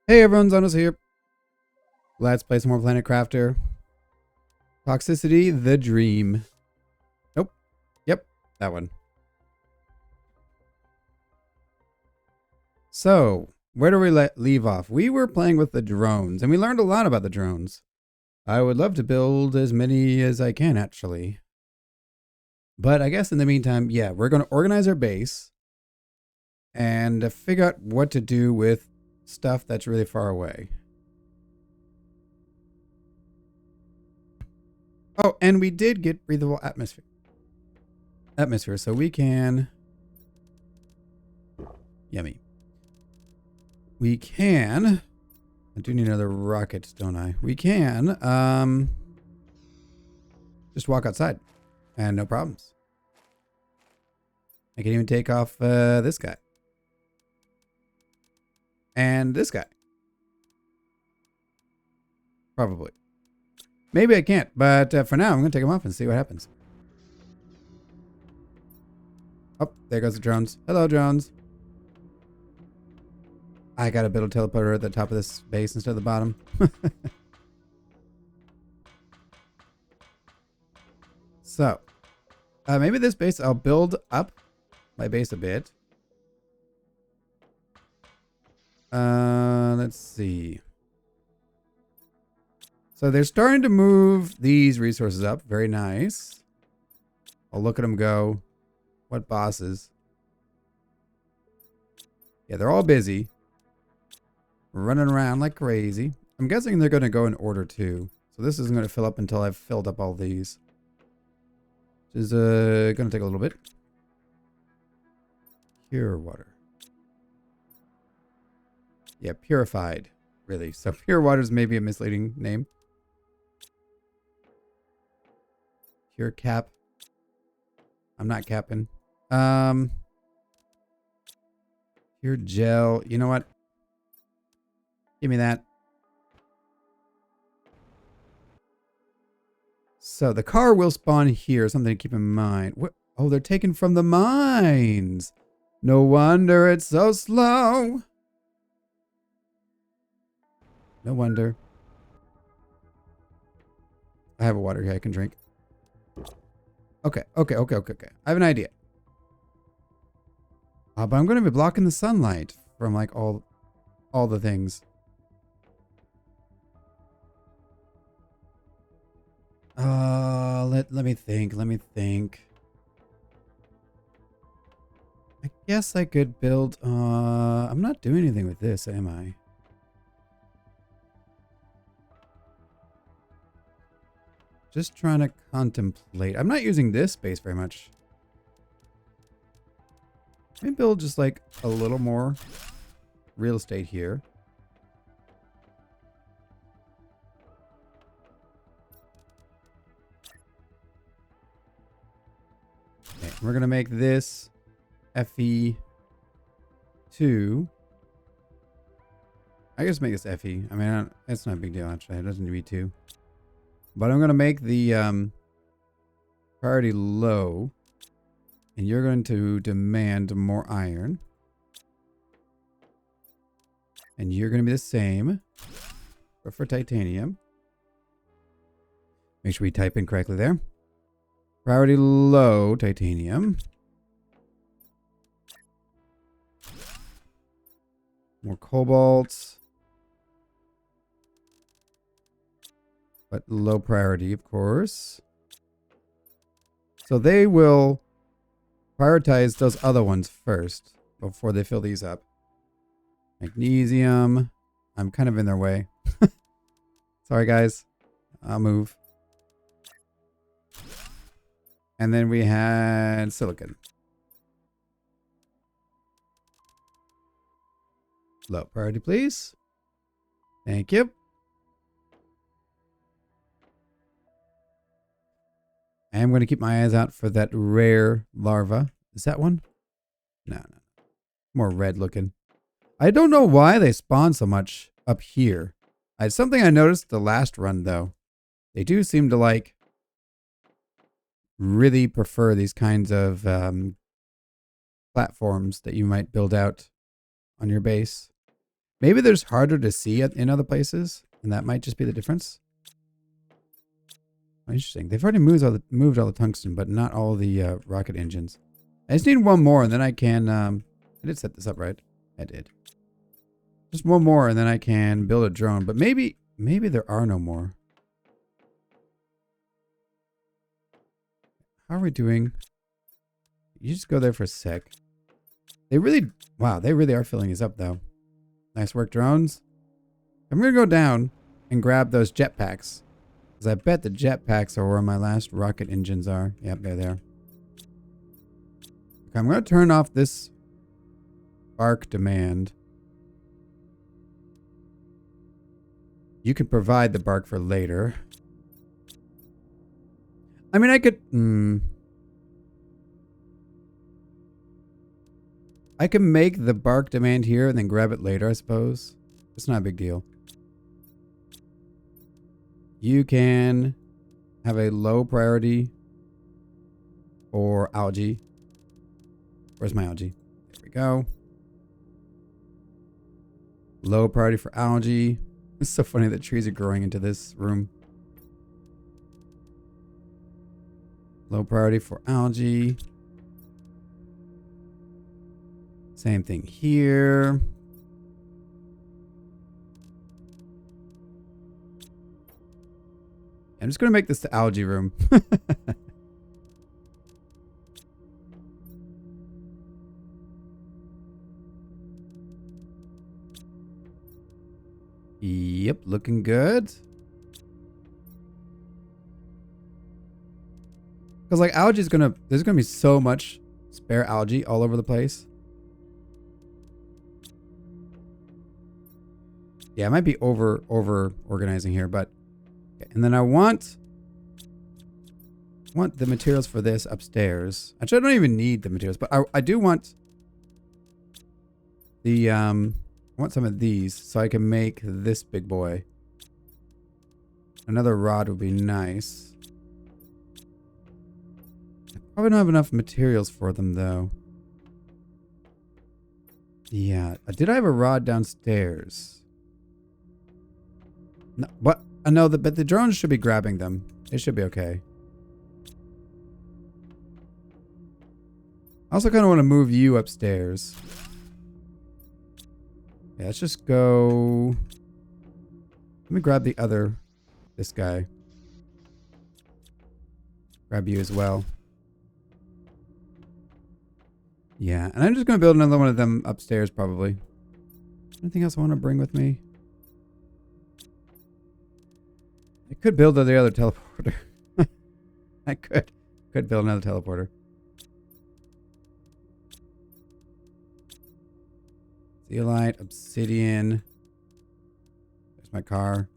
Hey everyone, Zhonos here. Let's play some more Planet Crafter. Toxicity, the dream. Nope. Yep, that one. So, where do we leave off? We were playing with the drones, and we learned a lot about the drones. I would love to build as many as I can, actually. But I guess in the meantime, yeah, we're going to organize our base and figure out what to do with stuff that's really far away. Oh, and we did get breathable atmosphere. So we can... Yummy. We can... I do need another rocket, don't I? We can just walk outside and no problems. I can even take off this guy. And this guy. Probably. Maybe I can't, but for now I'm going to take them off and see what happens. Oh, there goes the drones. Hello, drones. I got to build a teleporter at the top of this base instead of the bottom. So, maybe this base, I'll build up my base a bit. Let's see. So they're starting to move these resources up. Very nice. I'll look at them go. What bosses? Yeah, they're all busy. Running around like crazy. I'm guessing they're going to go in order too. So this isn't going to fill up until I've filled up all these. Which is going to take a little bit. Pure water. Yeah, purified. Really. So pure water is maybe a misleading name. Pure cap. I'm not capping. Pure gel. You know what? Give me that. So the car will spawn here. Something to keep in mind. What? Oh, they're taken from the mines. No wonder it's so slow. No wonder. I have a water here I can drink. Okay. I have an idea. But I'm going to be blocking the sunlight from like all the things. Let me think. I guess I could build, I'm not doing anything with this, am I? Just trying to contemplate. I'm not using this space very much. Let me build just like a little more real estate here. Okay, we're going to make this FE2. I guess make this FE. I mean, it's not a big deal, actually. It doesn't need to be 2. But I'm going to make the priority low. And you're going to demand more iron. And you're going to be the same. But for titanium. Make sure we type in correctly there. Priority low, titanium. More cobalt. But low priority, of course. So they will prioritize those other ones first before they fill these up. Magnesium. I'm kind of in their way. Sorry, guys. I'll move. And then we had silicon. Low priority, please. Thank you. I'm going to keep my eyes out for that rare larva. Is that one? No. More red looking. I don't know why they spawn so much up here. It's something I noticed the last run, though. They do seem to like really prefer these kinds of platforms that you might build out on your base. Maybe there's harder to see in other places, and that might just be the difference. Interesting. They've already moved all the tungsten, but not all the rocket engines. I just need one more, and then I can... I did set this up, right? I did. Just one more, and then I can build a drone. But maybe there are no more. How are we doing? You just go there for a sec. They really... Wow, they really are filling us up, though. Nice work, drones. I'm going to go down and grab those jetpacks. Because I bet the jetpacks are where my last rocket engines are. Yep, there they are. Okay, I'm going to turn off this arc demand. You can provide the bark for later. I mean, I could... I can make the bark demand here and then grab it later, I suppose. It's not a big deal. You can have a low priority for algae. Where's my algae? There we go. Low priority for algae. It's so funny that trees are growing into this room. Low priority for algae. Same thing here. I'm just going to make this the algae room. Yep, looking good. Because like algae is gonna, there's gonna be so much spare algae all over the place. Yeah, I might be over organizing here, but okay. And then I want the materials for this upstairs. Actually, I don't even need the materials, but I do want the I want some of these so I can make this big boy. Another rod would be nice. I probably don't have enough materials for them though. Yeah, did I have a rod downstairs? No, what? No, but the drones should be grabbing them. It should be okay. I also kind of want to move you upstairs. Yeah, let's just go. Let me grab this guy. Grab you as well. Yeah, and I'm just going to build another one of them upstairs probably. Anything else I want to bring with me? I could build the other teleporter. I could build another teleporter. Zeolite, obsidian. There's my car.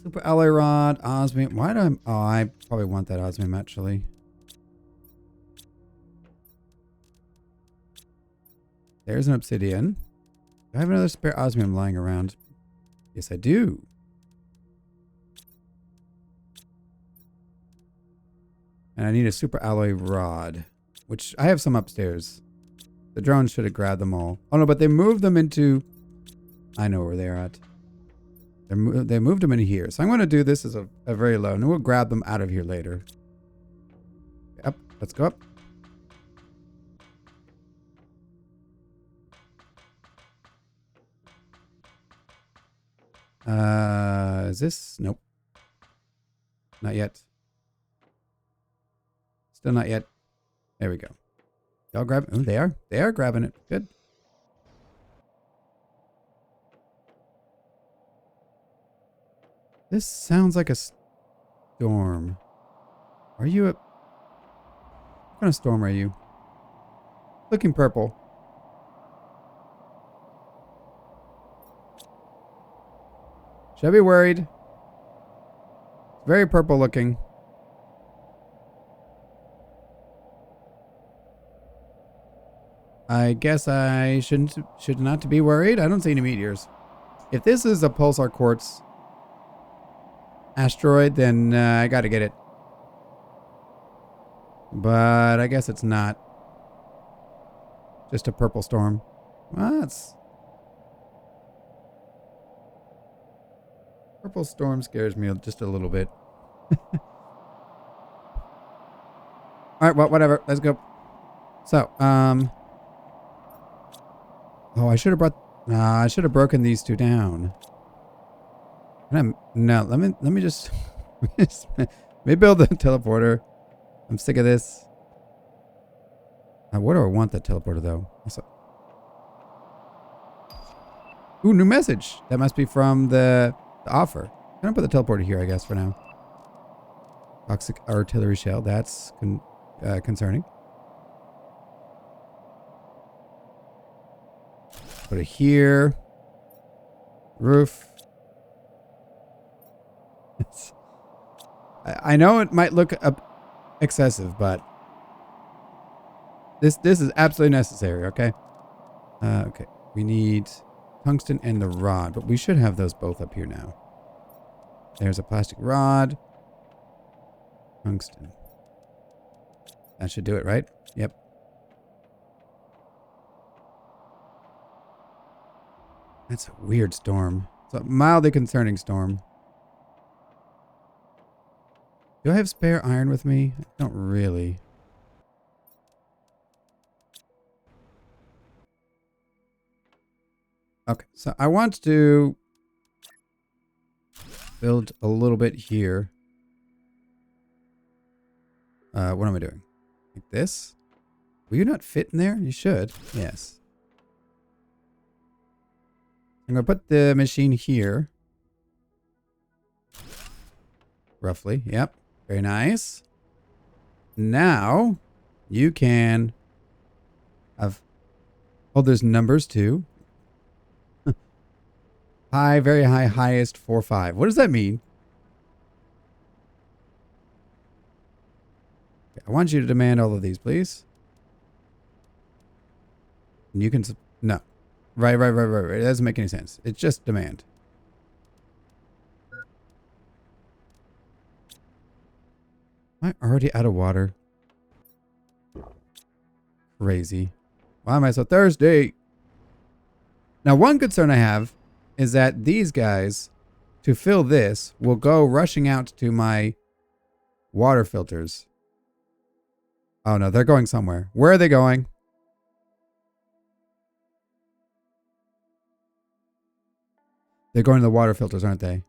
Super alloy rod, osmium. Why do I probably want that osmium actually. There's an obsidian. Do I have another spare osmium lying around? Yes, I do. And I need a super alloy rod, which I have some upstairs. The drones should have grabbed them all. Oh no, but they moved them into... I know where they're at. They moved them in here. So I'm going to do this as a very low, and we'll grab them out of here later. Up, let's go up. Is this? Nope. Not yet. Still not yet. There we go. Y'all grab. Oh, they are. They are grabbing it. Good. This sounds like a storm. Are you a... What kind of storm are you? Looking purple. Should I be worried? Very purple looking. I guess I should not be worried. I don't see any meteors. If this is a pulsar quartz asteroid, then I gotta get it. But I guess it's not. Just a purple storm. Well, that's... Purple storm scares me just a little bit. Alright, well, whatever. Let's go. So, oh, I should have brought... Nah, I should have broken these two down. No, let me just... let me build the teleporter. I'm sick of this. What do I want that teleporter, though? Ooh, new message. That must be from the offer. I'm going to put the teleporter here, I guess, for now. Toxic artillery shell. That's concerning. Put it here. Roof. I know it might look excessive, but this is absolutely necessary, okay? Okay. We need tungsten and the rod, but we should have those both up here now. There's a plastic rod. Tungsten. That should do it, right? Yep. That's a weird storm. It's a mildly concerning storm. Do I have spare iron with me? I don't really. Okay, so I want to build a little bit here. What am I doing? Like this? Will you not fit in there? You should. Yes. I'm going to put the machine here. Roughly. Yep. Very nice. Now, you can have... Oh, there's numbers too. High, very high, highest, 4, 5. What does that mean? Okay, I want you to demand all of these, please. And you can... No. Right. It doesn't make any sense. It's just demand. Am I already out of water? Crazy. Why am I so thirsty? Now, one concern I have is that these guys, to fill this, will go rushing out to my water filters. Oh no, they're going somewhere. Where are they going? They're going to the water filters, aren't they?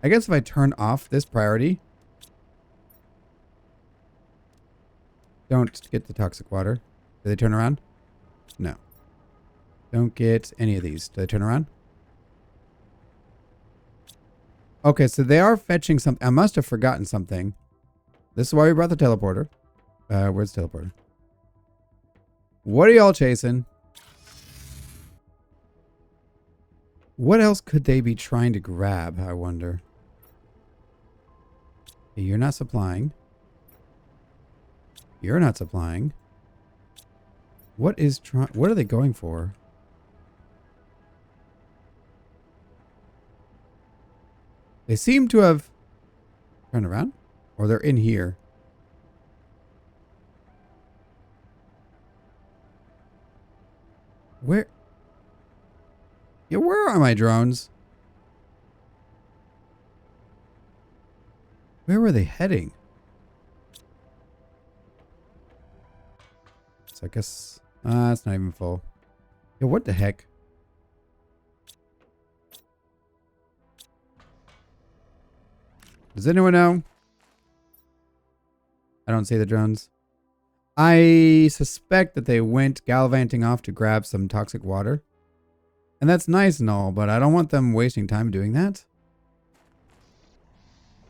I guess if I turn off this priority, don't get the toxic water. Do they turn around? No. Don't get any of these. Do they turn around? Okay, so they are fetching something. I must have forgotten something. This is why we brought the teleporter. Where's the teleporter? What are y'all chasing? What else could they be trying to grab, I wonder? Okay, you're not supplying. You're not supplying. What are they going for? They seem to have turned around, or they're in here. Where? Yeah, where are my drones? Where were they heading? So I guess it's not even full. Yeah, what the heck? Does anyone know? I don't see the drones. I suspect that they went gallivanting off to grab some toxic water. And that's nice and all, but I don't want them wasting time doing that.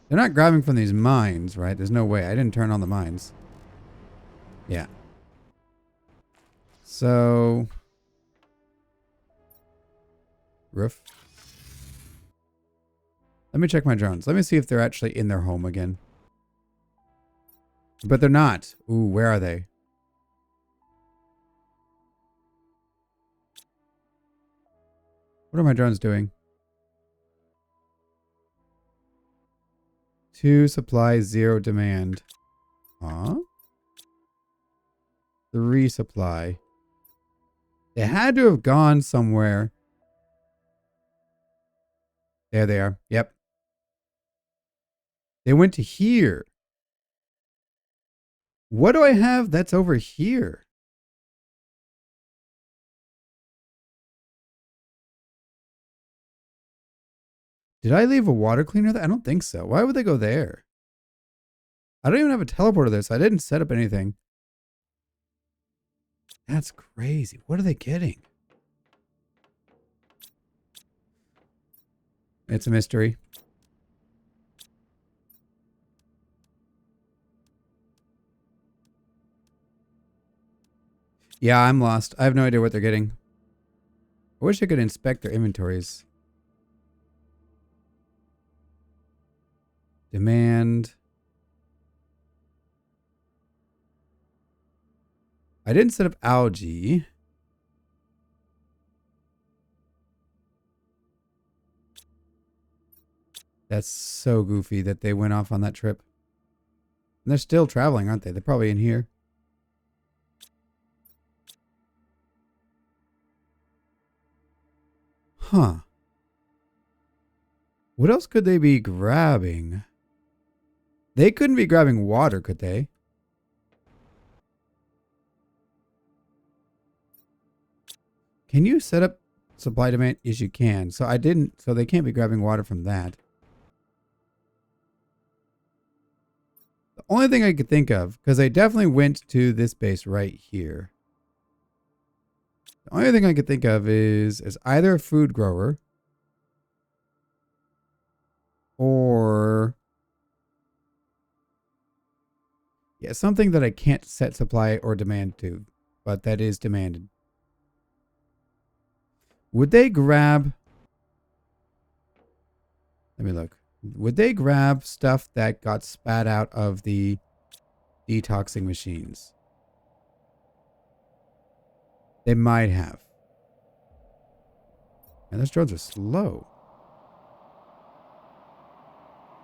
They're not grabbing from these mines, right? There's no way. I didn't turn on the mines. Yeah. So... Roof. Let me check my drones. Let me see if they're actually in their home again. But they're not. Ooh, where are they? What are my drones doing? 2 supply, 0 demand. Huh? 3 supply. They had to have gone somewhere. There they are. Yep. They went to here. What do I have that's over here? Did I leave a water cleaner there? I don't think so. Why would they go there? I don't even have a teleporter there, so I didn't set up anything. That's crazy. What are they getting? It's a mystery. Yeah, I'm lost. I have no idea what they're getting. I wish I could inspect their inventories. Demand. I didn't set up algae. That's so goofy that they went off on that trip. And they're still traveling, aren't they? They're probably in here. Huh. What else could they be grabbing? They couldn't be grabbing water, could they? Can you set up supply demand? Yes, you can. So I didn't. So they can't be grabbing water from that. The only thing I could think of, because they definitely went to this base right here. The only thing I could think of is either a food grower or yeah, something that I can't set supply or demand to, but that is demanded. Would they grab? Let me look. Would they grab stuff that got spat out of the detoxing machines? They might have. And those drones are slow.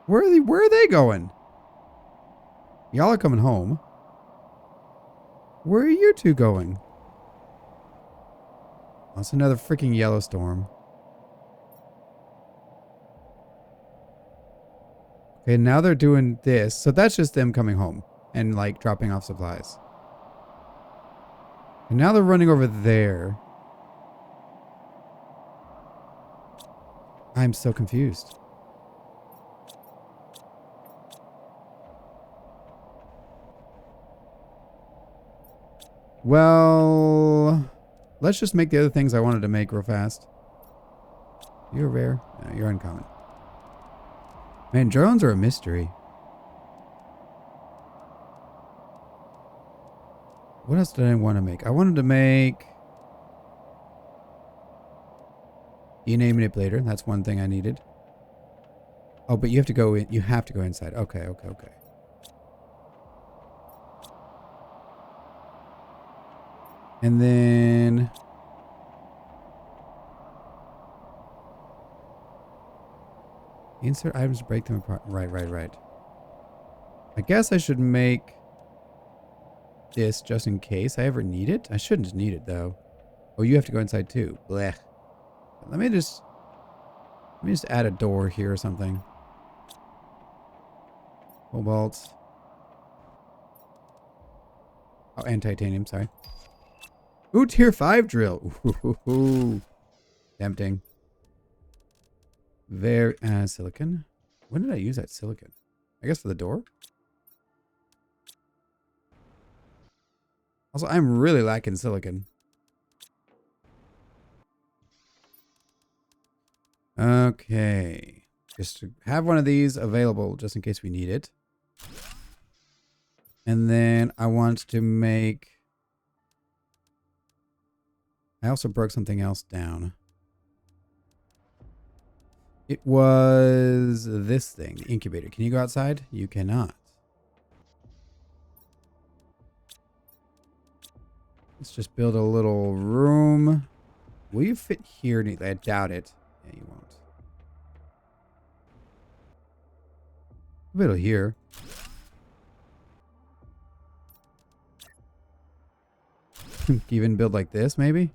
Where are they going? Y'all are coming home. Where are you two going? That's another freaking yellow storm. Okay, now they're doing this. So that's just them coming home and like dropping off supplies. And now they're running over there. I'm so confused. Well, let's just make the other things I wanted to make real fast. You're rare. No, you're uncommon. Man, drones are a mystery. What else did I want to make? I wanted to make DNA manipulator. That's one thing I needed. Oh, but you have to go in. You have to go inside. Okay. And then insert items to break them apart. Right. I guess I should make this just in case I ever need it. I shouldn't need it though. Oh, you have to go inside too. Blech. Let me just add a door here or something. Cobalt. Oh, and titanium, sorry. Ooh, tier 5 drill. Ooh. Tempting. Very silicon. When did I use that silicon? I guess for the door? Also, I'm really lacking silicon. Okay. Just to have one of these available just in case we need it. And then I want to make... I also broke something else down. It was this thing, the incubator. Can you go outside? You cannot. Let's just build a little room. Will you fit here neatly? I doubt it. Yeah, you won't. A little here. Even build like this, maybe?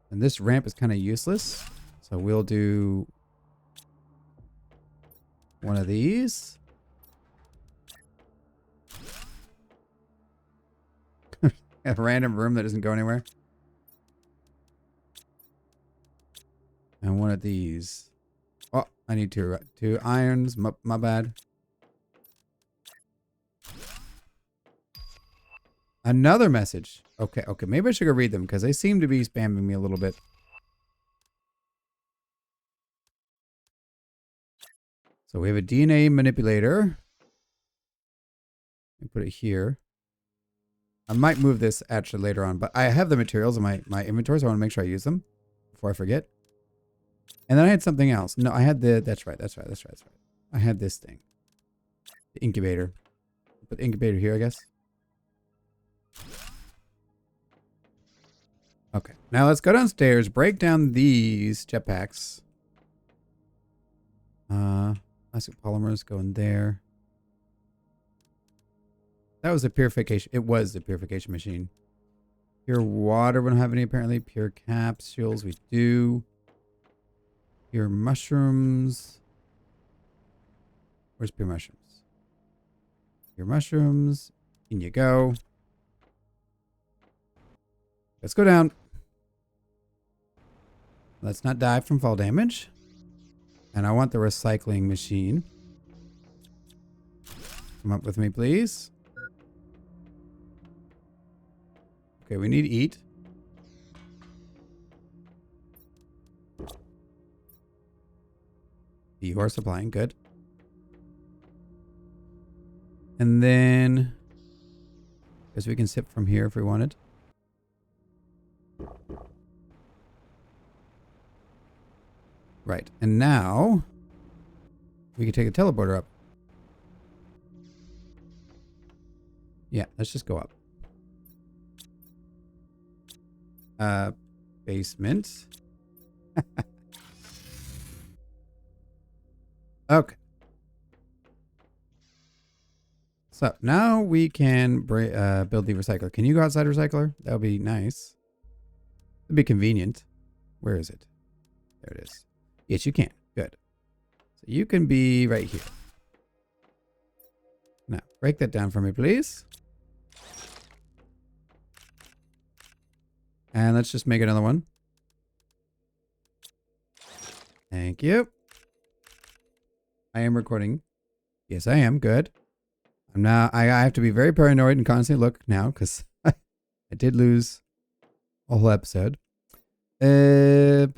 And this ramp is kind of useless. So we'll do one of these. A random room that doesn't go anywhere. And one of these. Oh, I need two irons. My bad. Another message. Okay, okay. Maybe I should go read them because they seem to be spamming me a little bit. So we have a DNA manipulator. Let me put it here. I might move this actually later on, but I have the materials in my inventory, so I want to make sure I use them before I forget. And then I had something else. No, I had that's right. I had this thing. The incubator. Put the incubator here, I guess. Okay. Now let's go downstairs, break down these jetpacks. Plastic polymers go in there. That was the purification. It was the purification machine. Pure water, we don't have any apparently. Pure capsules, we do. Pure mushrooms. Where's pure mushrooms? Pure mushrooms. In you go. Let's go down. Let's not die from fall damage. And I want the recycling machine. Come up with me, please. Okay, we need to eat. You are supplying. Good. And then... guess we can sip from here if we wanted. Right. And now... we can take a teleporter up. Yeah, let's just go up. Basement. Okay. So now we can build the recycler. Can you go outside recycler? That would be nice. It'd be convenient. Where is it? There it is. Yes, you can. Good. So you can be right here. Now, break that down for me, please. And let's just make another one. Thank you. I am recording. Yes, I am. Good. I'm now. I have to be very paranoid and constantly look now because I did lose a whole episode. Can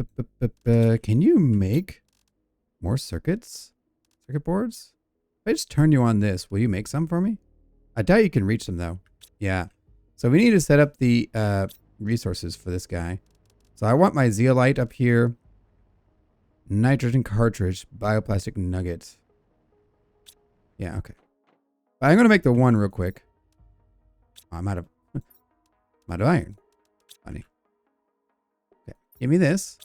you make more circuits? Circuit boards? If I just turn you on this, will you make some for me? I doubt you can reach them though. Yeah. So we need to set up the resources for this guy. So I want my zeolite up here. Nitrogen cartridge, bioplastic nugget. Yeah, okay. But I'm gonna make the one real quick. Oh, I'm out of iron. Funny. Okay, give me this.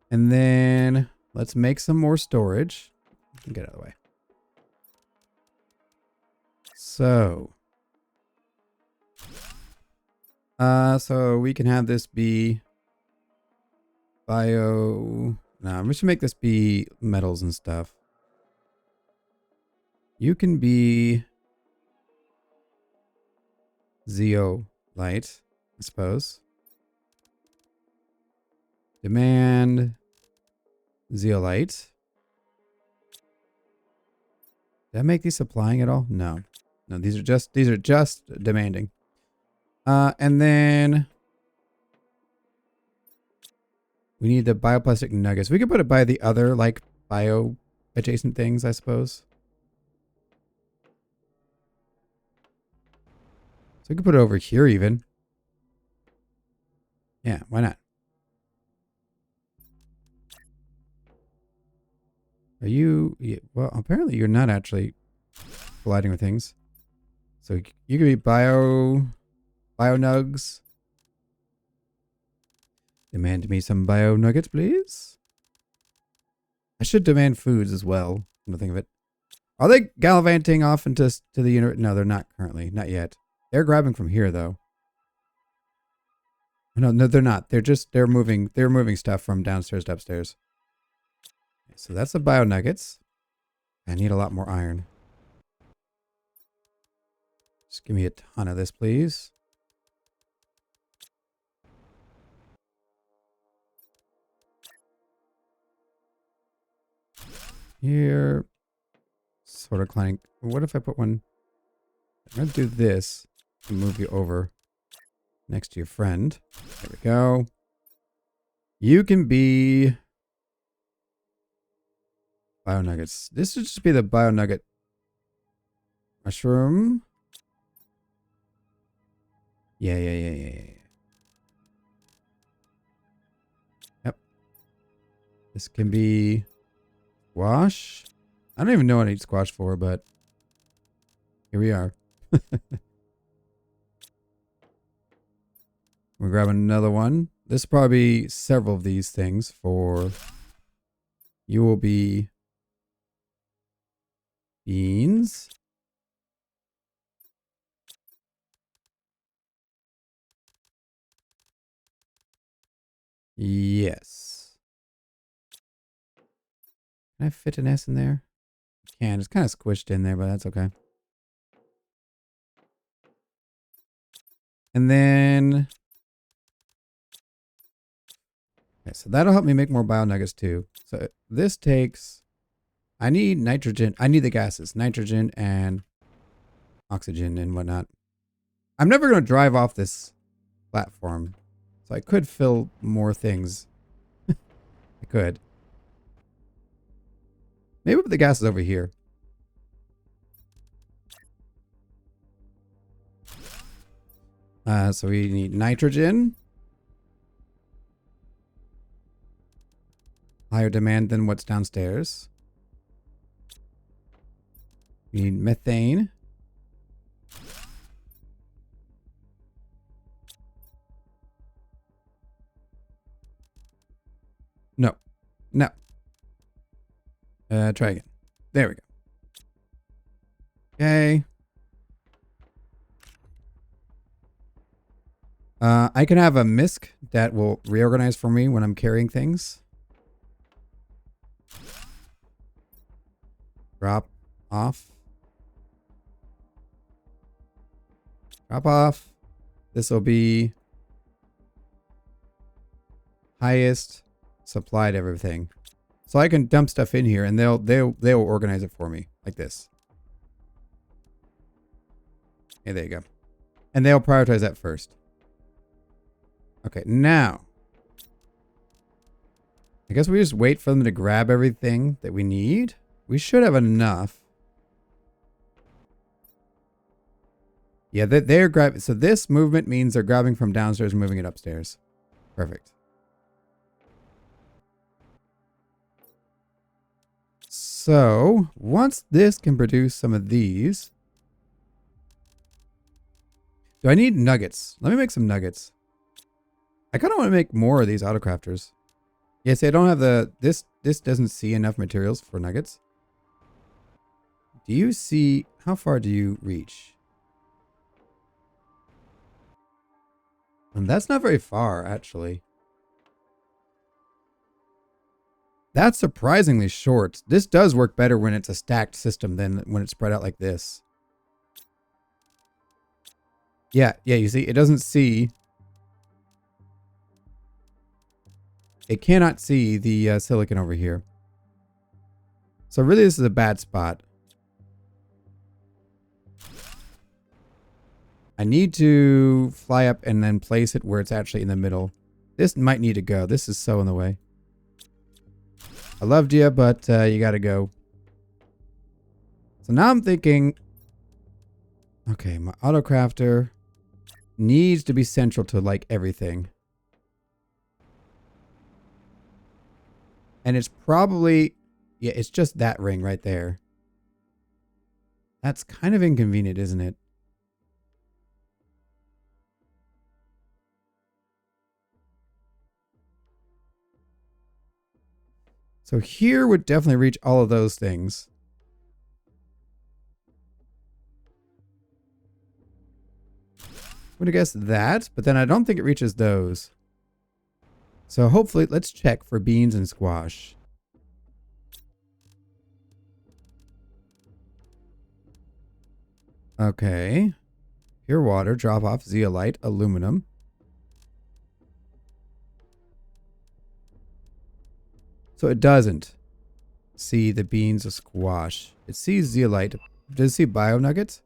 And then let's make some more storage. Get out of the way. So we can have this be bio. No, we should make this be metals and stuff. You can be zeolite, I suppose. Demand zeolite. Did I make these supplying at all? No. No, these are just demanding. And then we need the bioplastic nuggets. We could put it by the other like bio adjacent things, I suppose. So we could put it over here even. Yeah, why not? Are you... yeah, well, apparently you're not actually colliding with things. So you could be bio nugs. Demand me some bio nuggets, please. I should demand foods as well. Come to think of it. Are they gallivanting off into to the universe? No, they're not currently. Not yet. They're grabbing from here though. No, they're not. They're moving stuff from downstairs to upstairs. So that's the bio nuggets. I need a lot more iron. Just give me a ton of this, please. Here. Sort of clank. What if I put one? I'm going to do this and move you over next to your friend. There we go. You can be bio nuggets. This should just be the bio nugget mushroom. Yeah. Yep. This can be squash. I don't even know what I need squash for, but here we are. We're grabbing another one. This will probably be several of these things for you will be beans. Yes. Can I fit an S in there? I can. It's kind of squished in there, but that's okay. And then... Okay, so that'll help me make more bio nuggets too. So this takes... I need nitrogen. I need the gases. Nitrogen and oxygen and whatnot. I'm never going to drive off this platform. So I could fill more things. I could. Maybe put the gases over here. So we need nitrogen. Higher demand than what's downstairs. We need methane. No. No. Try again. There we go. Okay. I can have a misc that will reorganize for me when I'm carrying things. Drop off. Drop off. This will be highest supply to everything. So I can dump stuff in here and they'll organize it for me like this. Okay, there you go. And they'll prioritize that first. Okay, now I guess we just wait for them to grab everything that we need. We should have enough. Yeah, they're grabbing. So this movement means they're grabbing from downstairs and moving it upstairs. Perfect. So once this can produce some of these. Do I need nuggets? Let me make some nuggets. I kind of want to make more of these autocrafters. Yes, I don't have the... This doesn't see enough materials for nuggets. Do you see... How far do you reach? And that's not very far, actually. That's surprisingly short. This does work better when it's a stacked system than when it's spread out like this. Yeah, you see, it doesn't see... It cannot see the silicon over here. So really this is a bad spot. I need to fly up and then place it where it's actually in the middle. This might need to go. This is so in the way. I loved you, but you gotta go. So now I'm thinking... Okay, my autocrafter needs to be central to like everything. And it's probably... Yeah, it's just that ring right there. That's kind of inconvenient, isn't it? So here would definitely reach all of those things. Would have guessed that, but then I don't think it reaches those. So hopefully, let's check for beans and squash. Okay. Pure water, drop off, zeolite, aluminum. So it doesn't see the beans or squash. It sees zeolite. Does it see bio nuggets?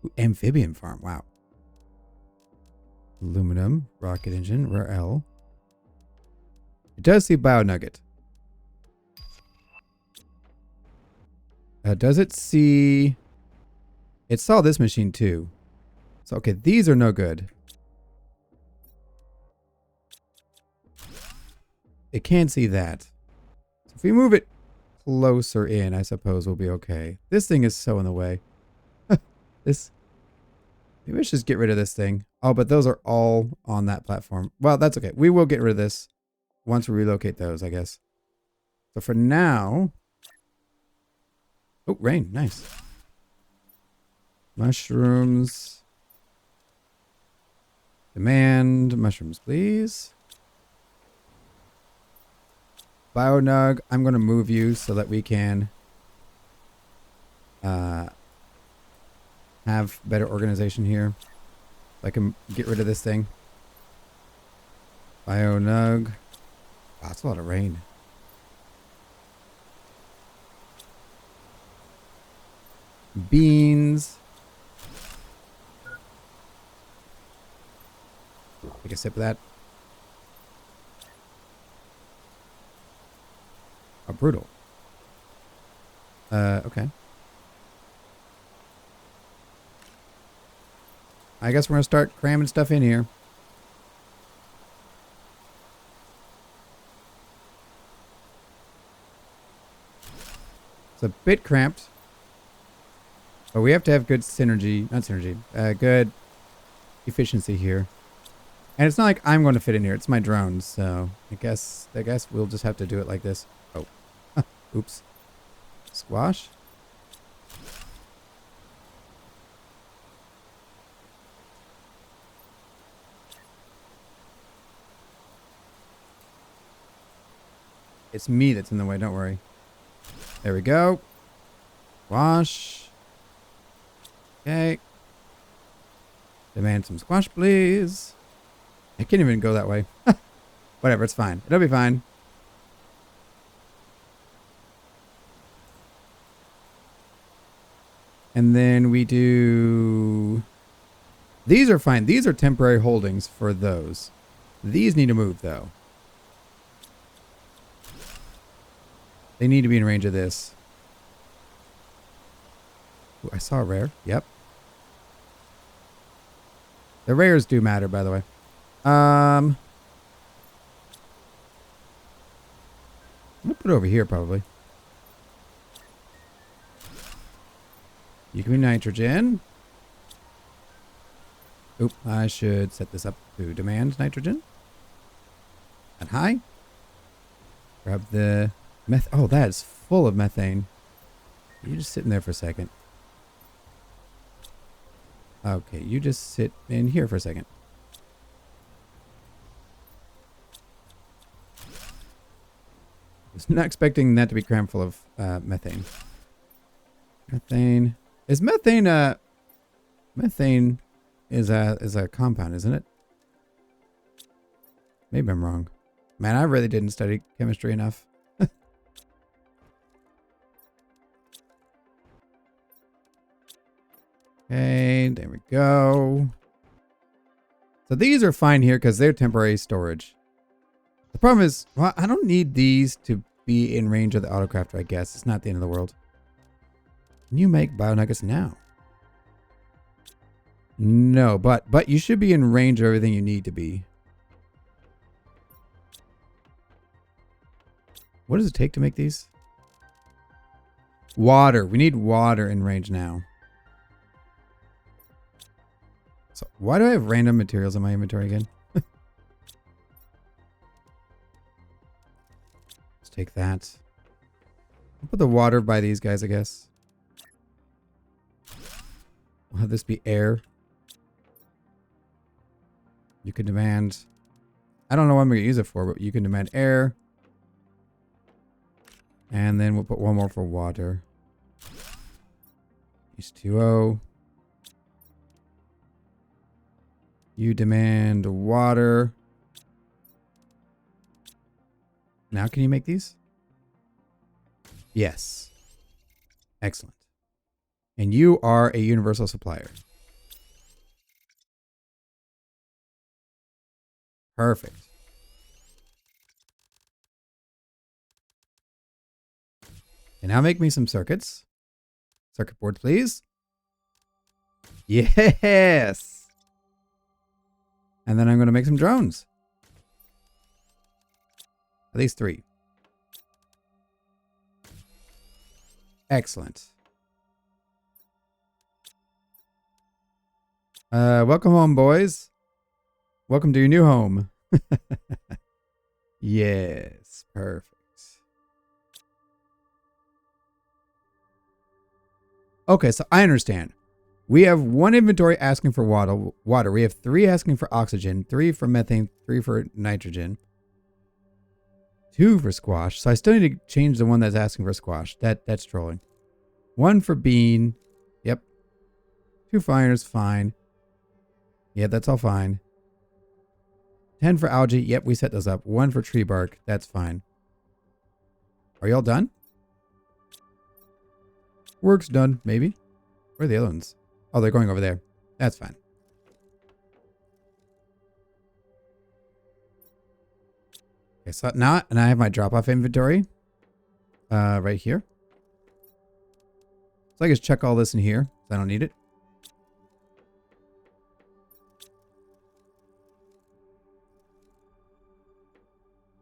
Ooh, amphibian farm, wow. Aluminum, rocket engine, rare L. It does see bio nugget. Does it see... It saw this machine too. So, okay, these are no good. It can see that. So if we move it closer in, I suppose we'll be okay. This thing is so in the way. This... Maybe we should just get rid of this thing. Oh, but those are all on that platform. Well, that's okay. We will get rid of this once we relocate those, I guess. So for now... Oh, rain. Nice. Mushrooms. Demand mushrooms, please. Bionug, I'm going to move you so that we can have better organization here. So I can get rid of this thing. Bionug. Wow, that's a lot of rain. Beans. Take a sip of that. Oh, brutal. Okay. I guess we're going to start cramming stuff in here. It's a bit cramped. But we have to have good synergy. Not synergy. Good efficiency here. And it's not like I'm going to fit in here. It's my drones. So I guess we'll just have to do it like this. Oh. Oops. Squash. It's me that's in the way, don't worry. There we go. Squash. Okay. Demand some squash, please. I can't even go that way. Whatever, it's fine. It'll be fine. And then we do... These are fine. These are temporary holdings for those. These need to move, though. They need to be in range of this. Ooh, I saw a rare. Yep. The rares do matter, by the way. I'm gonna put it over here, probably. You can be nitrogen. Oop, I should set this up to demand nitrogen. And high. Grab the meth. Oh, that is full of methane. You just sitting there for a second. Okay, you just sit in here for a second. I was not expecting that to be crammed full of methane. Methane. Is methane methane is a compound, isn't it? Maybe I'm wrong. Man, I really didn't study chemistry enough. Okay, there we go. So these are fine here because they're temporary storage. The problem is, well, I don't need these to be in range of the autocrafter, I guess. It's not the end of the world. Can you make bionuggets now? No, but you should be in range of everything you need to be. What does it take to make these? Water. We need water in range now. So why do I have random materials in my inventory again? take that. I'll put the water by these guys, I guess. We'll have this be air. You can demand... I don't know what I'm going to use it for, but you can demand air. And then we'll put one more for water. Use 2O. You demand water. Now can you make these? Yes. Excellent. And you are a universal supplier. Perfect. And now make me some circuits. Circuit board, please. Yes. And then I'm going to make some drones. At least 3. Excellent. Welcome home, boys. Welcome to your new home. Yes, perfect. Okay, so I understand. We have 1 inventory asking for water. We have 3 asking for oxygen, 3 for methane, 3 for nitrogen, 2 for squash. So I still need to change the one that's asking for squash. That's trolling. 1 for bean. Yep. 2 fires, fine. Yeah, that's all fine. 10 for algae. Yep, we set those up. 1 for tree bark. That's fine. Are y'all done? Work's done, maybe. Where are the other ones? Oh, they're going over there. That's fine. Okay, so now, and I have my drop-off inventory right here. So I just check all this in here. I don't need it.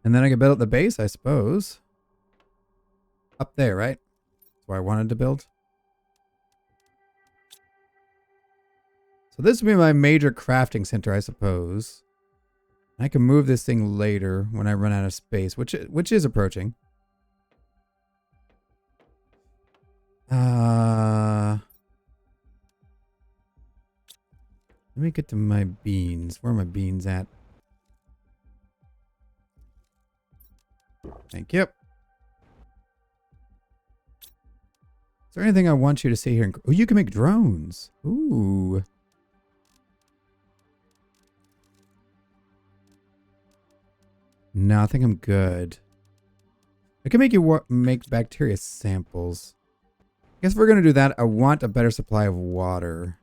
And then I can build up the base, I suppose. Up there, right? That's where I wanted to build. So this will be my major crafting center, I suppose. I can move this thing later when I run out of space, which is approaching. Let me get to my beans. Where are my beans at? Thank you. Is there anything I want you to see here? Oh, you can make drones. Ooh. No, I think I'm good. I can make you make bacteria samples. I guess if we're going to do that, I want a better supply of water.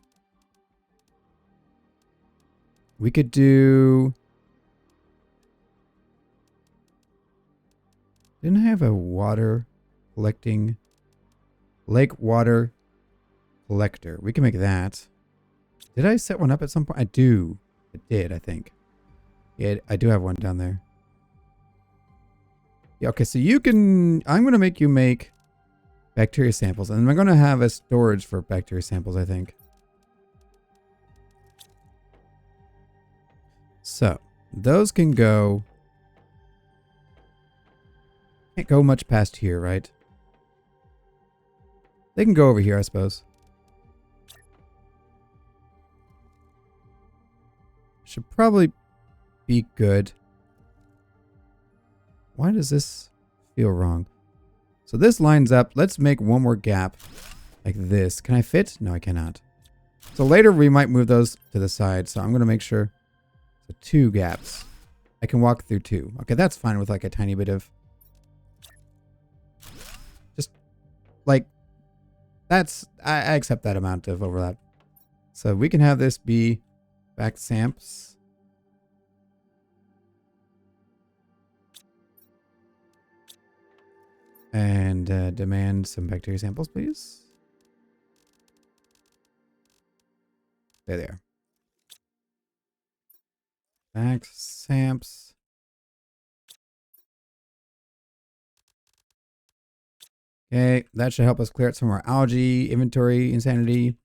We could do... Didn't I have a water collecting... Lake water collector. We can make that. Did I set one up at some point? I do. It did, I think. Yeah, I do have one down there. Yeah, okay, so you can... I'm going to make you make bacteria samples. And I'm going to have a storage for bacteria samples, I think. So, those can go... Can't go much past here, right? They can go over here, I suppose. Should probably be good. Why does this feel wrong? So this lines up. Let's make one more gap like this. Can I fit? No, I cannot. So later we might move those to the side. So I'm going to make sure. So 2 gaps. I can walk through 2. Okay, that's fine with like a tiny bit of... Just like... That's... I accept that amount of overlap. So we can have this be back samps. And demand some bacteria samples, please. There they are. Back samps. Okay, that should help us clear out some more algae, inventory, insanity.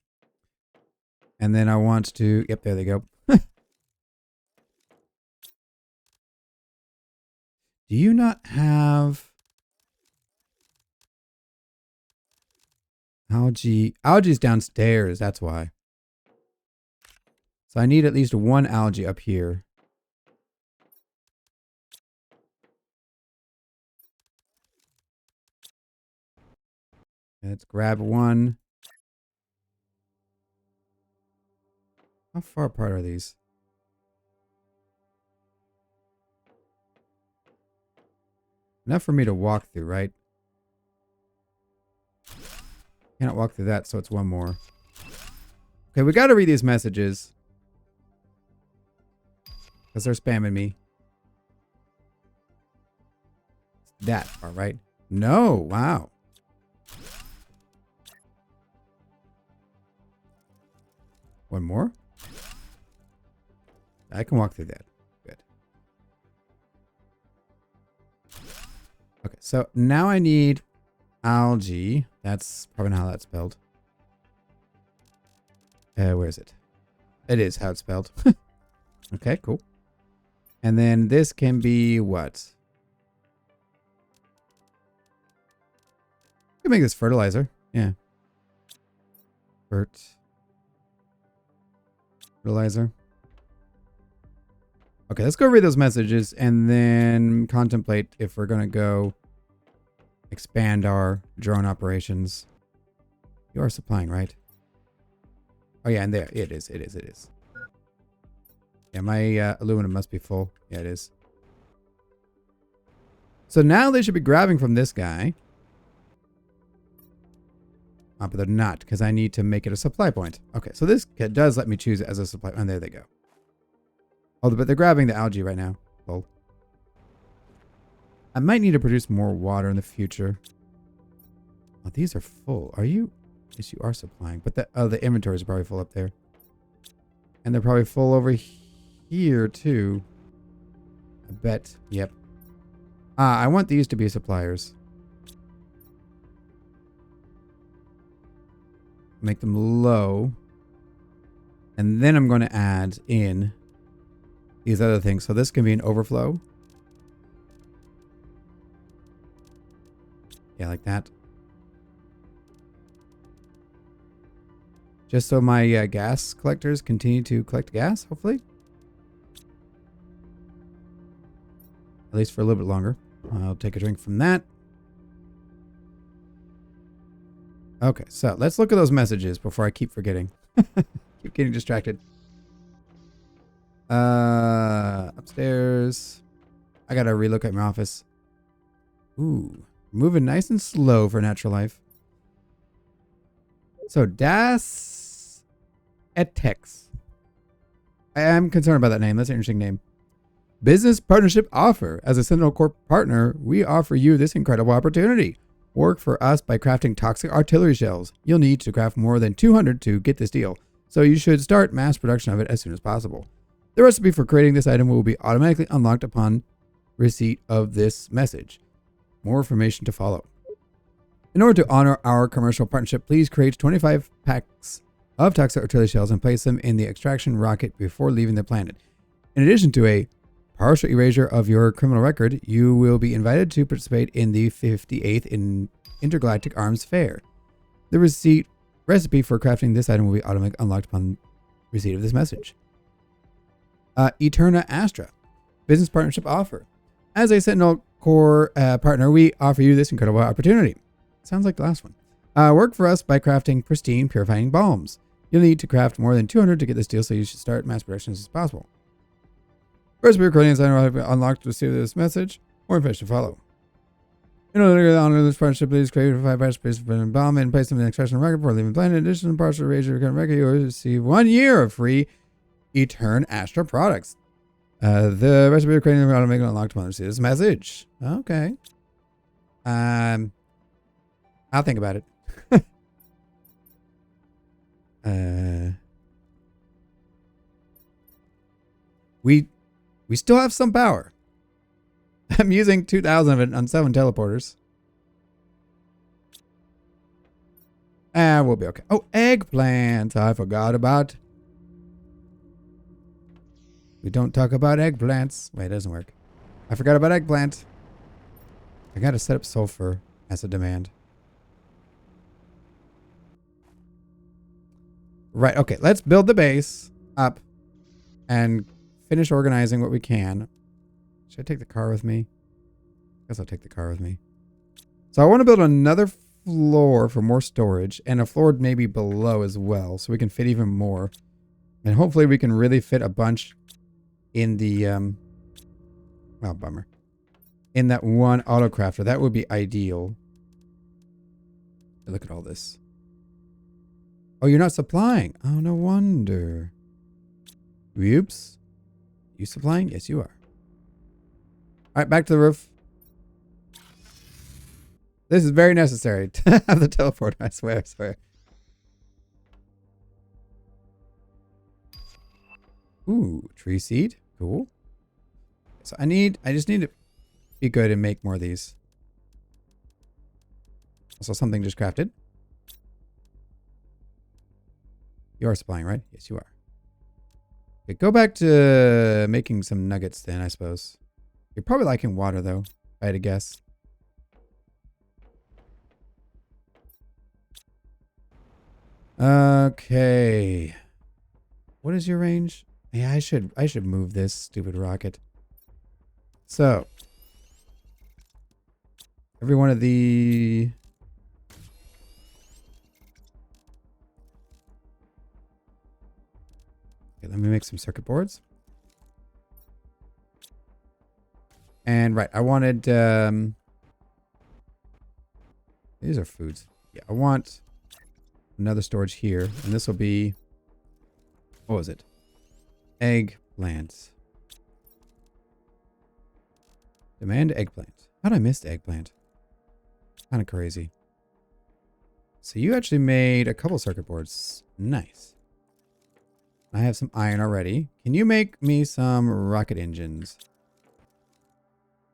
And then I want to... Yep, there they go. Do you not have... Algae. Algae's downstairs. That's why. So I need at least one algae up here. Let's grab one. How far apart are these? Enough for me to walk through, right? Cannot walk through that, so it's one more. Okay, we got to read these messages. Because they're spamming me. That far, right? No, wow. One more? I can walk through that. Good. Okay, so now I need algae. That's probably not how that's spelled. Where is it? It is how it's spelled. Okay, cool. And then this can be what? We can make this fertilizer. Yeah. Fertilizer. Okay, let's go read those messages and then contemplate if we're going to go expand our drone operations. You are supplying, right? Oh, yeah, and there. It is. Yeah, my aluminum must be full. Yeah, it is. So now they should be grabbing from this guy. Oh, but they're not, because I need to make it a supply point. Okay, so this does let me choose it as a supply. And there they go. Oh, but they're grabbing the algae right now. Lol. I might need to produce more water in the future. Oh, these are full. Are you? Yes, you are supplying. But the inventory is probably full up there. And they're probably full over here, too. I bet. Yep. I want these to be suppliers. Make them low. And then I'm going to add in these other things. So this can be an overflow. Yeah, like that. Just so my gas collectors continue to collect gas, hopefully. At least for a little bit longer. I'll take a drink from that. Okay, so let's look at those messages before I keep forgetting. Keep getting distracted. Upstairs. I gotta relook at my office. Ooh, moving nice and slow for natural life. So Das Etex. I am concerned about that name. That's an interesting name. Business partnership offer. As a Sentinel Corp partner, we offer you this incredible opportunity. Work for us by crafting toxic artillery shells. You'll need to craft more than 200 to get this deal, so you should start mass production of it as soon as possible. The recipe for creating this item will be automatically unlocked upon receipt of this message. More information to follow. In order to honor our commercial partnership, please create 25 packs of toxic artillery shells and place them in the extraction rocket before leaving the planet. In addition to a partial erasure of your criminal record, you will be invited to participate in the 58th Intergalactic Arms Fair. The recipe for crafting this item will be automatically unlocked upon receipt of this message. Eterna Astra. Business partnership offer. As a Sentinel Core partner, we offer you this incredible opportunity. Sounds like the last one. Work for us by crafting pristine, purifying bombs. You'll need to craft more than 200 to get this deal, so you should start mass production as soon as possible. First, we're creating a unlocked to receive this message. More information to follow. In order to honor this partnership, please create 5 batch space for a bomb and place them in the extraction record before leaving the planet. In addition to partial erasure of your current record, you will receive 1 year of free Etern Astra products. The recipe of creating the automatic unlocked upon receive this message. Okay. I'll think about it. We still have some power. I'm using 2,000 of it on 7 teleporters. We'll be okay. Oh, eggplant. I forgot about. We don't talk about eggplants. Wait, it doesn't work. I forgot about eggplant. I gotta set up sulfur as a demand. Right. Okay. Let's build the base up and finish organizing what we can. Should I take the car with me? Guess I'll take the car with me. So I want to build another floor for more storage and a floor maybe below as well so we can fit even more. And hopefully we can really fit a bunch in the, oh, bummer. In that one auto crafter. That would be ideal. Look at all this. Oh, you're not supplying. Oh, no wonder. Whoops. You supplying? Yes, you are. All right, back to the roof. This is very necessary to have the teleporter. I swear, I swear. Ooh, tree seed. Cool. So I just need to be good and make more of these. Also, something just crafted. You are supplying, right? Yes, you are. Okay, go back to making some nuggets then, I suppose. You're probably liking water, though, if I had to guess. Okay. What is your range? Yeah, I should move this stupid rocket. So, every one of the... Okay, let me make some circuit boards. And right, I wanted... these are foods. Yeah, I want another storage here. And this will be... What was it? Eggplants. Demand eggplant. How'd I miss the eggplant? Kind of crazy. So you actually made a couple circuit boards. Nice. I have some iron already. Can you make me some rocket engines?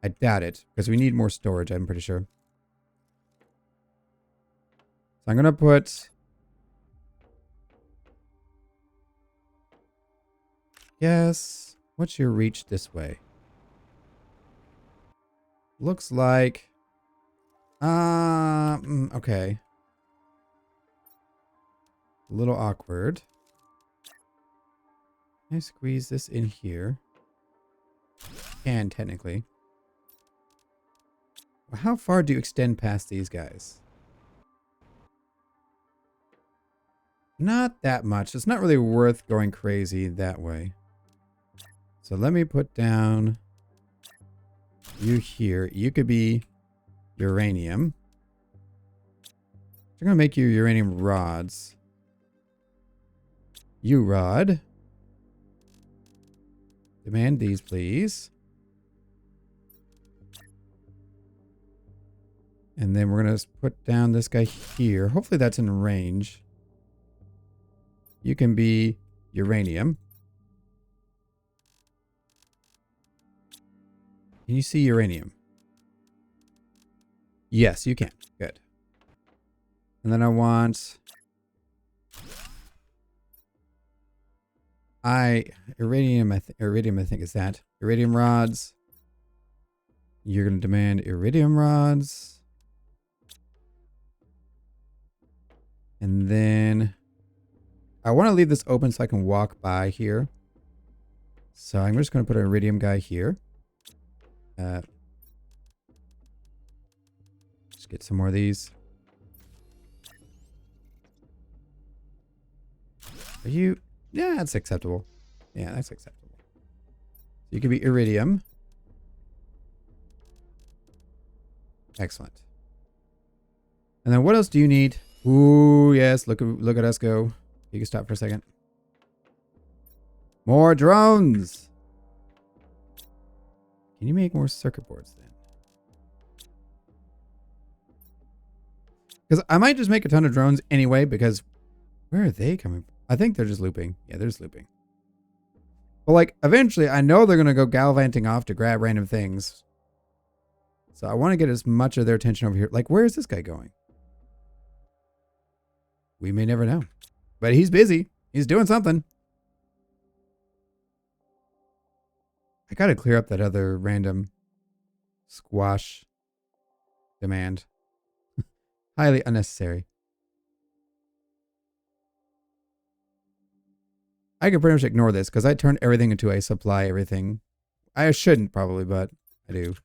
I doubt it, because we need more storage, I'm pretty sure. So I'm going to put... Yes. What's your reach this way? Looks like... okay. A little awkward. Can I squeeze this in here? Can, technically. How far do you extend past these guys? Not that much. It's not really worth going crazy that way. So let me put down you here. You could be uranium. I'm going to make you uranium rods. You rod. Demand these, please. And then we're going to put down this guy here. Hopefully that's in range. You can be uranium. Can you see uranium? Yes, you can. Good. And then I want... Iridium, I think is that. Iridium rods. You're going to demand iridium rods. And then I want to leave this open so I can walk by here. So I'm just going to put an iridium guy here. Just get some more of these. Are you... Yeah, that's acceptable. Yeah, that's acceptable. You could be iridium. Excellent. And then what else do you need? Ooh, yes. Look at us go. You can stop for a second. More drones. Can you make more circuit boards then? Because I might just make a ton of drones anyway, because where are they coming from? I think they're just looping. Yeah, they're just looping. But like, eventually, I know they're going to go gallivanting off to grab random things. So I want to get as much of their attention over here. Like, where is this guy going? We may never know. But he's busy. He's doing something. I got to clear up that other random squash demand. Highly unnecessary. I could pretty much ignore this because I turned everything into a supply everything. I shouldn't probably, but I do.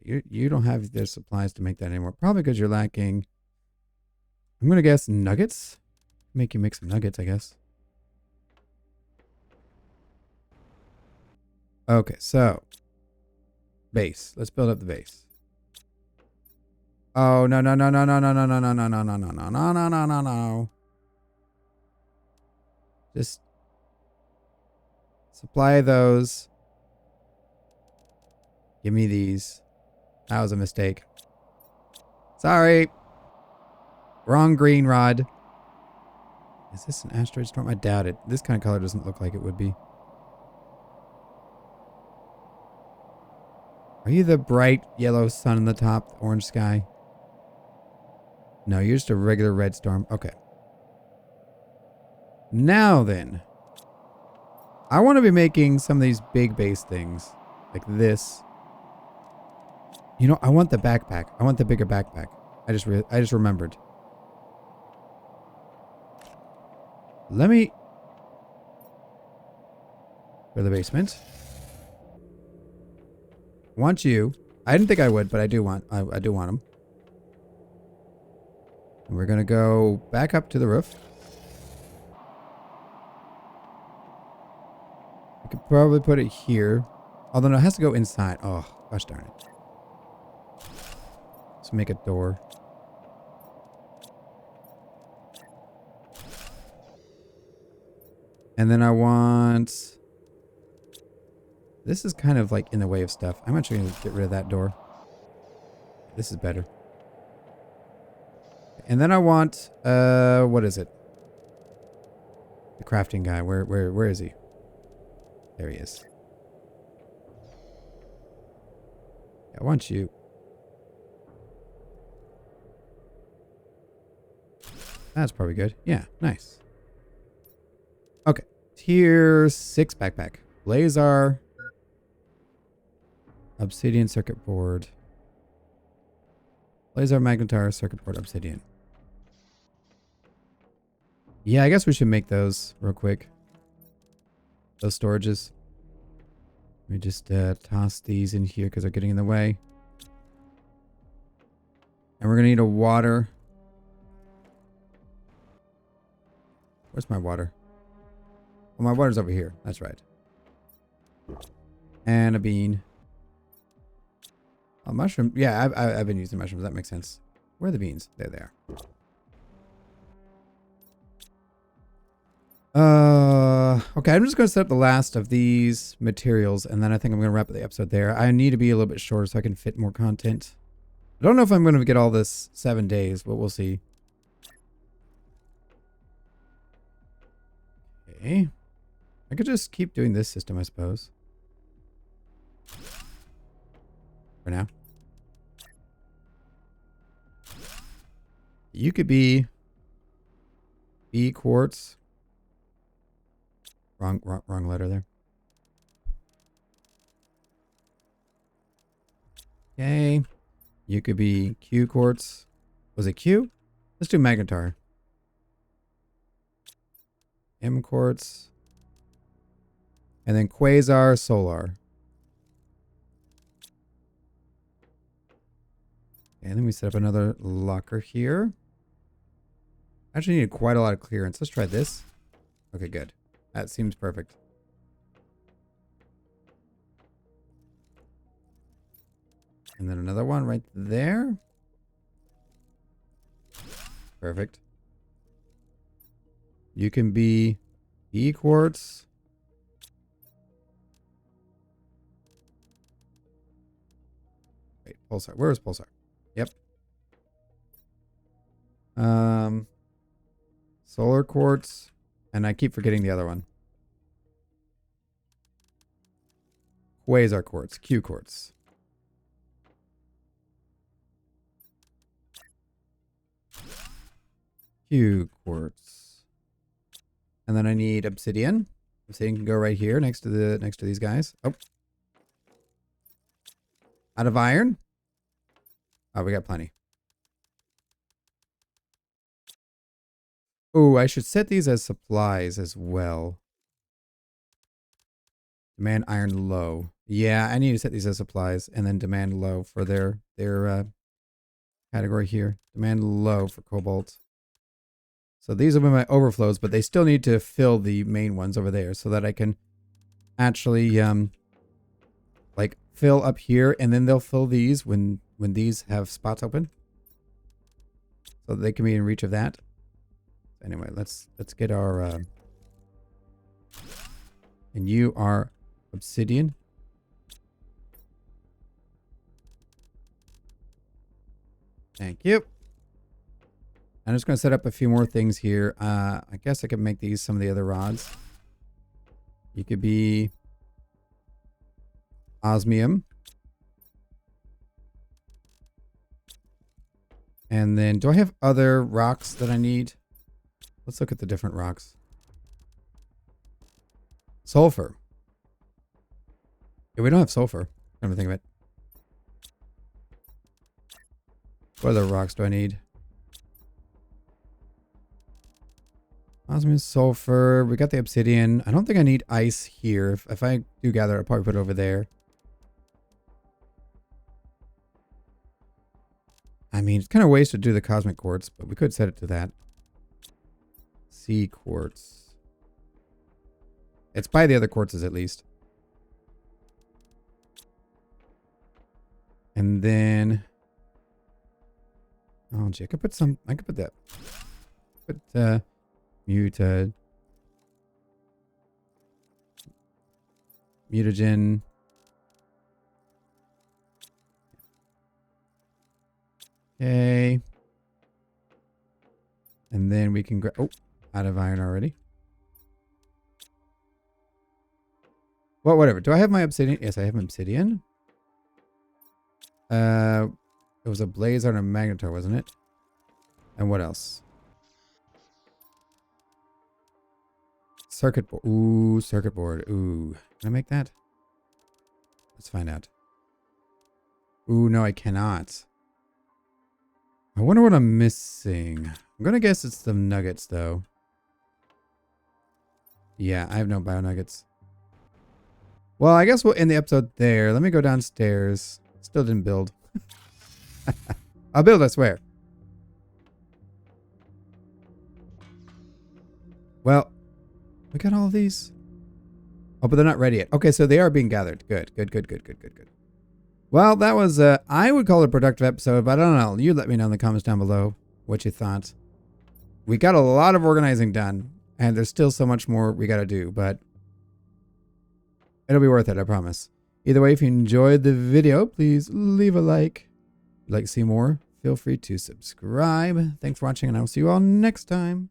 You don't have the supplies to make that anymore. Probably because you're lacking. I'm going to guess nuggets. Make you make some nuggets, I guess. Okay, so. Base. Let's build up the base. Oh, no, no, no, no, no, no, no, no, no, no, no, no, no, no, no, no, no, no, no. Just supply those. Give me these. That was a mistake. Sorry. Wrong green rod. Is this an asteroid storm? I doubt it. This kind of color doesn't look like it would be. Are you the bright yellow sun in the top, orange sky? No, you're just a regular red storm. Okay. Now then. I want to be making some of these big base things. Like this. You know, I want the backpack. I want the bigger backpack. I just remembered. Let me go to the basement. Want you. I didn't think I would, but I do want them. And we're gonna go back up to the roof. I could probably put it here. Although no, it has to go inside. Oh, gosh darn it. Let's make a door. And then I want... This is kind of like in the way of stuff. I'm actually going to get rid of that door. This is better. And then I want... what is it? The crafting guy. Where is he? There he is. I want you. That's probably good. Yeah, nice. Okay. Tier 6 backpack. Blazar. Obsidian circuit board. Blazar magnetar circuit board obsidian. Yeah, I guess we should make those real quick. Those storages. Let me just toss these in here because they're getting in the way. And we're going to need a water. Where's my water? Oh, my water's over here. That's right. And a bean. A mushroom. Yeah, I've been using mushrooms. That makes sense. Where are the beans? There they are. Okay, I'm just going to set up the last of these materials, and then I think I'm going to wrap up the episode there. I need to be a little bit shorter so I can fit more content. I don't know if I'm going to get all this 7 days, but we'll see. Okay. I could just keep doing this system, I suppose. For now. You could be B quartz. Wrong letter there. Okay. You could be Q quartz. Was it Q? Let's do magnetar. M quartz. And then quasar solar. And then we set up another locker here. Actually needed quite a lot of clearance. Let's try this. Okay, good. That seems perfect. And then another one right there. Perfect. You can be E quartz. Wait, pulsar. Where is pulsar? Yep. Solar quartz. And I keep forgetting the other one. Quasar quartz. Q quartz. Q quartz. And then I need obsidian. Obsidian can go right here next to these guys. Oh. Out of iron. Oh, we got plenty. Oh, I should set these as supplies as well. Demand iron low. Yeah, I need to set these as supplies and then demand low for their category here. Demand low for cobalt. So these will be my overflows, but they still need to fill the main ones over there so that I can actually like fill up here, and then they'll fill these when these have spots open. So that they can be in reach of that. Anyway, let's get our and you are obsidian. Thank you. I'm just going to set up a few more things here. I guess I could make these some of the other rods. You could be osmium. And then, do I have other rocks that I need? Let's look at the different rocks. Sulfur. Yeah, we don't have sulfur. Come to think of it. What other rocks do I need? Osmium, sulfur. We got the obsidian. I don't think I need ice here. If I do gather, I'll probably put it over there. I mean, it's kind of waste to do the cosmic quartz, but we could set it to that. Sea quartz. It's by the other quartzes at least. And then, oh gee, I could put some. I could put that. Put mutagen. Okay. And then we can grab, oh, out of iron already. Well, whatever. Do I have my obsidian? Yes, I have obsidian. It was a blazer and a magnetar, wasn't it? And what else? Circuit board. Ooh, circuit board. Ooh. Can I make that? Let's find out. Ooh, no, I cannot. I wonder what I'm missing. I'm going to guess it's the nuggets, though. Yeah, I have no bio nuggets. Well, I guess we'll end the episode there. Let me go downstairs. Still didn't build. I'll build, I swear. Well, we got all of these. Oh, but they're not ready yet. Okay, so they are being gathered. Good. Well, that was, I would call it a productive episode, but I don't know. You let me know in the comments down below what you thought. We got a lot of organizing done, and there's still so much more we got to do, but it'll be worth it, I promise. Either way, if you enjoyed the video, please leave a like. If you'd like to see more, feel free to subscribe. Thanks for watching, and I will see you all next time.